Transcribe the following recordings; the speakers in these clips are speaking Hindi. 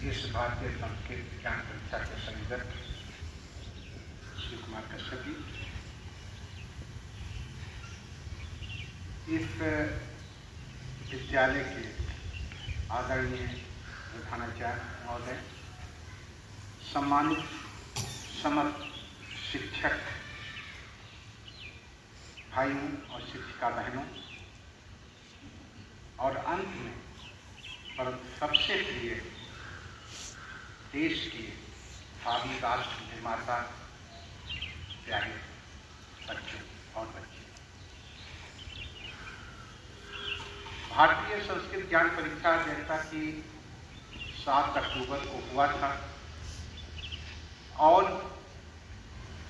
इस भारतीय संस्कृत ज्ञान परीक्षा के संयोजक श्री कुमार कश्यप जी, इस विद्यालय के आदरणीय प्रधानाचार्य महोदय, सम्मानित समस्त शिक्षक भाइयों और शिक्षिका बहनों, और अंत में परंतु सबसे प्रिय देश के भावी राष्ट्र निर्माता प्यारे बच्चों और बच्चे, भारतीय संस्कृत ज्ञान परीक्षा जैसा कि 7 अक्टूबर को हुआ था, और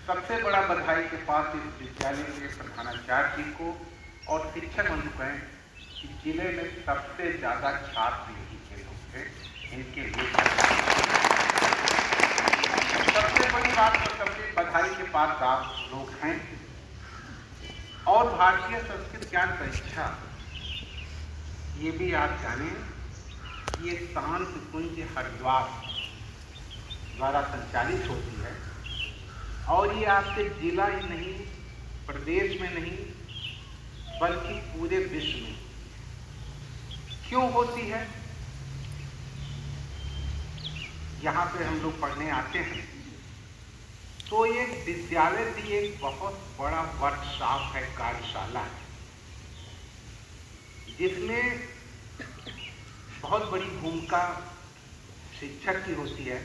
सबसे बड़ा बधाई के पास इस विद्यालय के प्रधानाचार्य जी को और शिक्षक बंधु कहें कि जिले में सबसे ज़्यादा छात्र यही के लोग थे, इनके लिए सबसे बड़ी बात तो सबसे बधाई के पास आप लोग हैं। और भारतीय संस्कृत ज्ञान परीक्षा, ये भी आप जानें, ये शांत कुंज हरिद्वार द्वारा संचालित होती है, और ये आपके जिला ही नहीं, प्रदेश में नहीं, बल्कि पूरे विश्व में क्यों होती है। यहाँ पे हम लोग पढ़ने आते हैं तो ये विद्यालय भी एक बहुत बड़ा वर्कशॉप है, कार्यशाला है, जिसमें बहुत बड़ी भूमिका शिक्षक की होती है,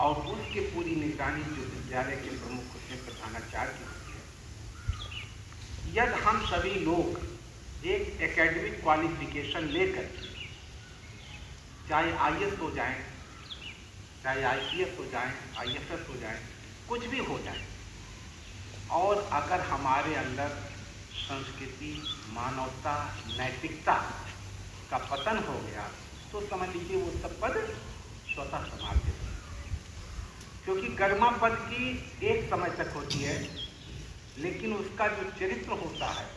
और उसकी पूरी निगरानी जो विद्यालय के प्रमुख होते हैं, प्रधानाचार्य की होती है। यदि हम सभी लोग एक एकेडमिक क्वालिफिकेशन लेकर, चाहे आईएएस हो जाएं, चाहे आईपीएस हो जाएं, आईएफएस हो जाएं, कुछ भी हो जाए, और अगर हमारे अंदर संस्कृति, मानवता, नैतिकता का पतन हो गया, तो समझ लीजिए वो सब पद स्वतः संभाल देते हैं। क्योंकि गरिमा पद की एक समय तक होती है, लेकिन उसका जो चरित्र होता है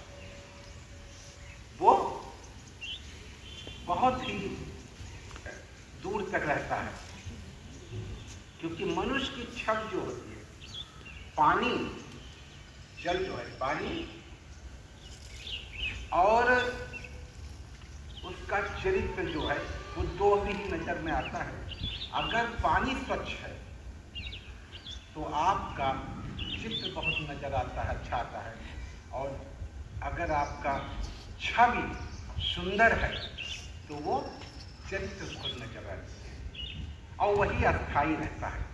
वो बहुत ही दूर तक रहता है। क्योंकि मनुष्य की छवि जो होती है, पानी, जल जो है पानी, और उसका चरित्र जो है वो दो ही नजर में आता है। अगर पानी स्वच्छ है तो आपका चित्र बहुत नजर आता है, अच्छा आता है, और अगर आपका छवि सुंदर है तो वो चरित्र बहुत नजर आता है, और वही अस्थायी रहता है।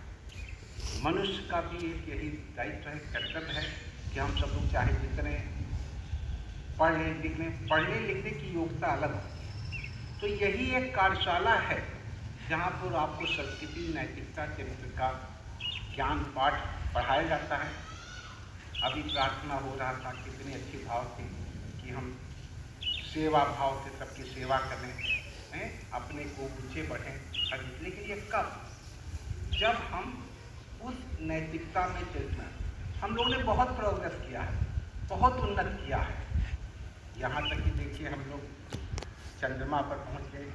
मनुष्य का भी एक यही दायित्व है, कर्तव्य है कि हम सब लोग चाहे जितने पढ़ने लिखने की योग्यता अलग हो, तो यही एक कार्यशाला है जहाँ पर आपको संस्कृति, नैतिकता, चरित्र का ज्ञान पाठ पढ़ाया जाता है। अभी प्रार्थना हो रहा था, कितनी अच्छी भाव थी कि हम सेवा भाव से सबकी सेवा करें, अपने को ऊंचे बढ़ें, लेकिन ये कब, जब हम उस नैतिकता में चलना। हम लोगों ने बहुत प्रोग्रेस किया है, बहुत उन्नत किया है, यहाँ तक कि देखिए हम लोग चंद्रमा पर पहुँच गए,